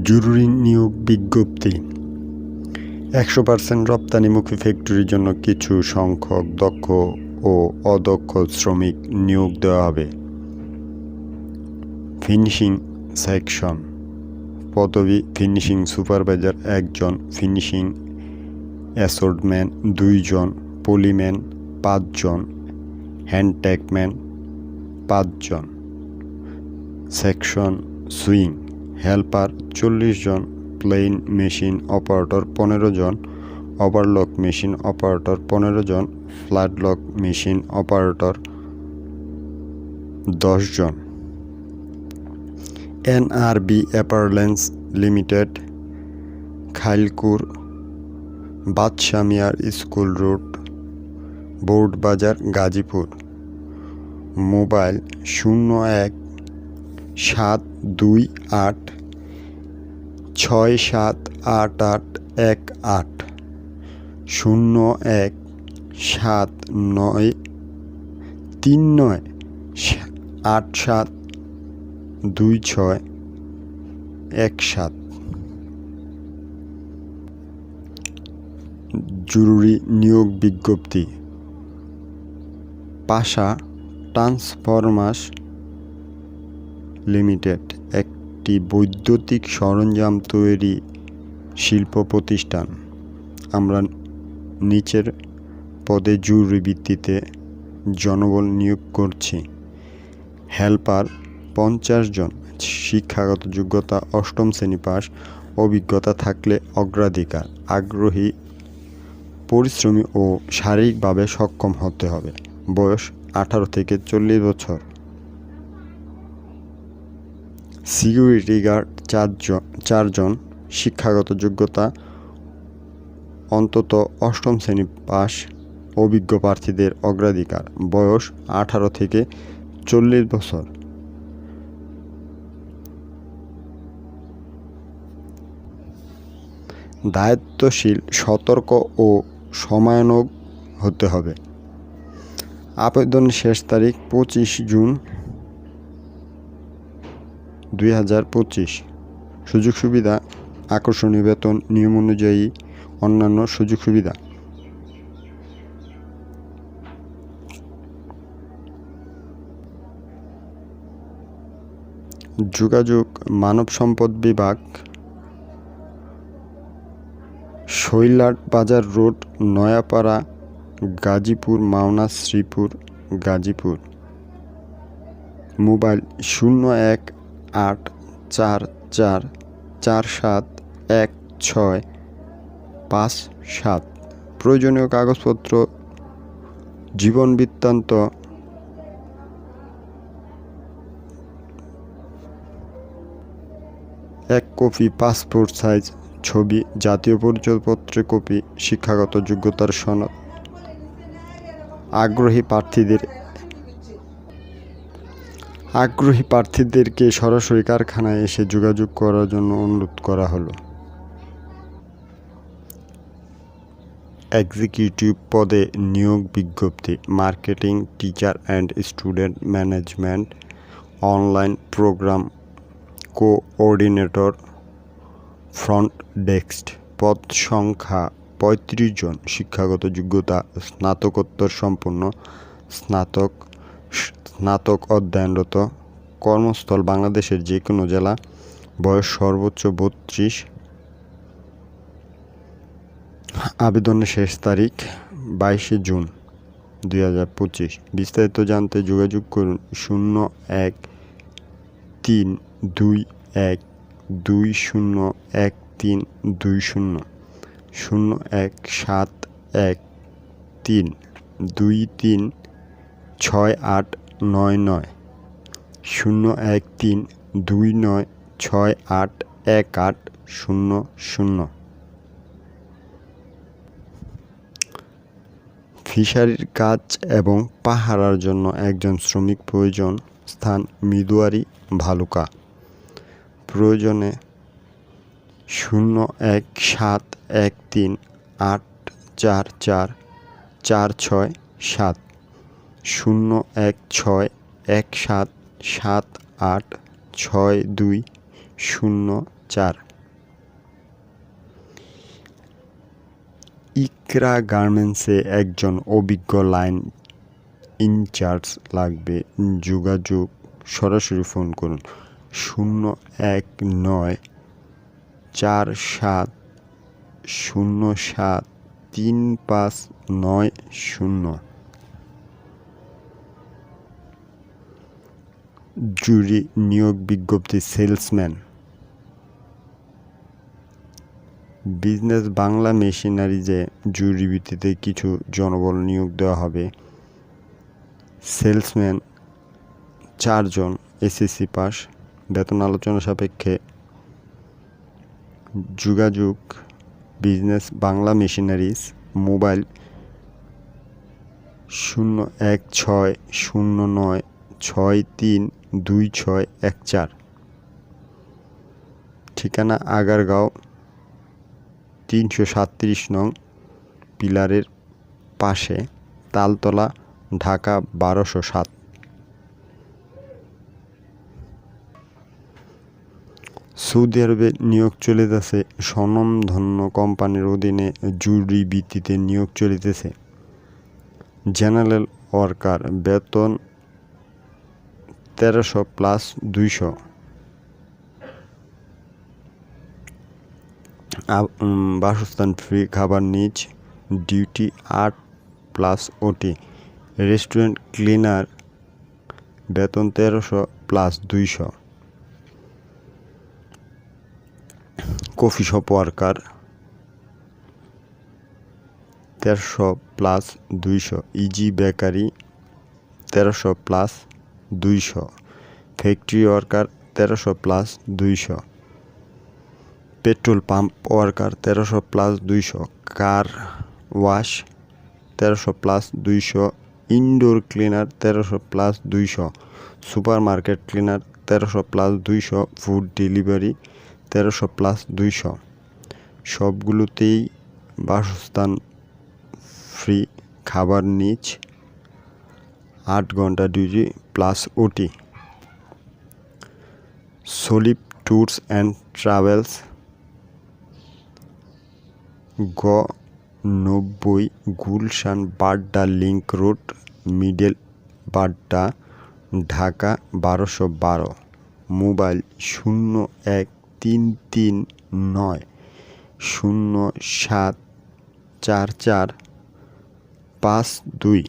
জরুরি নিয়োগ বিজ্ঞপ্তি 100% রপ্তানিমুখী ফ্যাক্টরির জন্য কিছু সংখ্যক দক্ষ ও অদক্ষ শ্রমিক নিয়োগ দেওয়া হবে। ফিনিশিং সেকশন পদবি ফিনিশিং সুপারভাইজার 1 জন, ফিনিশিং অ্যাসোর্টম্যান 2 জন, পলিম্যান 5 জন, হ্যান্ডট্যাকম্যান 5 জন। সেকশন সুইং হেল্পার 40 জন, প্লেন মেশিন অপারেটর 15 জন, ওভারলক মেশিন অপারেটর 15 জন, ফ্ল্যাটলক মেশিন অপারেটর 10 জন। NRB অ্যাপারেলস লিমিটেড, খাইলকুর, বাদশা মিয়ার স্কুল রোড, বোর্ড বাজার, গাজীপুর। মোবাইল 01-728-678818 01-79-39-87-2617। জরুরি নিয়োগ বিজ্ঞপ্তি পাশা ট্রান্সফরমার্স লিমিটেড, একটি বৈদ্যুতিক সরঞ্জাম তৈরি শিল্প প্রতিষ্ঠান। আমরা নিচের পদে জরুরি ভিত্তিতে জনবল নিয়োগ করছি। হেল্পার 50 জন, শিক্ষাগত যোগ্যতা 8ম শ্রেণী পাস, অভিজ্ঞতা থাকলে অগ্রাধিকার, আগ্রহী, পরিশ্রমী ও শারীরিকভাবে সক্ষম হতে হবে। বয়স 18 থেকে 40 বছর। সিকিউরিটি গার্ড 4 জন, শিক্ষাগত যোগ্যতা অন্তত 8ম শ্রেণী পাস, অভিজ্ঞ প্রার্থীদের অগ্রাধিকার, বয়স 18 থেকে 40 বছর। দায়িত্বশীল, সতর্ক ও সময়ানুগ হতে হবে। আবেদনের শেষ তারিখ 25 জুন 2025। সুযোগ সুবিধা আকর্ষণীয় বেতন, নিয়ম অনুযায়ী অন্যান্য সুযোগ সুবিধা। যোগাযোগ মানব সম্পদ বিভাগ, শৈলাট বাজার রোড, নয়াপাড়া, গাজীপুর, মাওনা শ্রীপুর, গাজীপুর। মোবাইল 01-844-47-1657। প্রয়োজনীয় কাগজপত্র জীবন বৃত্তান্ত, এক কপি পাসপোর্ট সাইজ ছবি, জাতীয় পরিচয়পত্রের কপি, শিক্ষাগত যোগ্যতার সনদ। আগ্রহী প্রার্থীদেরকে সরাসরি কারখানায় এসে যোগাযোগ করার জন্য অনুরোধ করা হলো। এক্সিকিউটিভ পদে নিয়োগ বিজ্ঞপ্তি marketing, teacher and student management, online programme coordinator, front desk. পদ সংখ্যা 35 জন, শিক্ষাগত যোগ্যতা স্নাতকোত্তর সম্পন্ন, স্নাতক অধ্যয়নরত, কর্মস্থল বাংলাদেশের যে কোনো জেলা, বয়স সর্বোচ্চ 32। আবেদনের শেষ তারিখ 22 জুন 2025। বিস্তারিত জানতে যোগাযোগ করুন 01-321-201320, 01-713-236899, 01-329-681800। ফিশারির কাজ এবং পাহারার জন্য একজন শ্রমিক প্রয়োজন। স্থান মিদুয়ারি, ভালুকা। প্রয়োজনে 01-613-844-467, 01-617-786200। 4। ইকরা গার্মেন্টসে একজন অভিজ্ঞ লাইন ইনচার্জ লাগবে, যোগাযোগ সরাসরি ফোন করুন 01947073590। জরুরি নিয়োগ বিজ্ঞপ্তি সেলসম্যান। বিজনেস বাংলা মেশিনারিজে জরুরি ভিত্তিতে কিছু জনবল নিয়োগ দেওয়া হবে। সেলসম্যান 4 জন, এসএসসি পাস, বেতন আলোচনা সাপেক্ষে। যোগাযোগ বিজনেস বাংলা মেশিনারিজ, মোবাইল 01609632614। ঠিকানা আগারগাঁও 337 নং পিলারের পাশে, তালতলা, ঢাকা 1207। সৌদি আরবে নিয়োগ চলিতেছে। স্বনামধন্য কোম্পানির অধীনে জরুরি ভিত্তিতে নিয়োগ চলিতেছে। জেনারেল ওয়ার্কার, বেতন 1300 প্লাস 200। বাসস্থান ফ্রি, খাবার নিজ, ডিউটি 8 প্লাস ওটি। রেস্টুরেন্ট ক্লিনার, বেতন 1300 plus 200। Coffee shop worker 1300 plus 200। Easy bakery 1300 plus 200। Factory worker 1300 plus 200। Petrol pump worker 1300 plus 200। Car wash 1300 plus 200। Indoor cleaner 1300 plus 200। Super market cleaner 1300 plus 200। Food delivery 1300 plus 200। সবগুলোতেই বাসস্থান free, খাবার নিজ, 8 ঘন্টা duty plus OT. সলিপ tours and travels, গ90 Gulshan Badda link road, middle Badda, Dhaka 1212। Mobile 01339074452।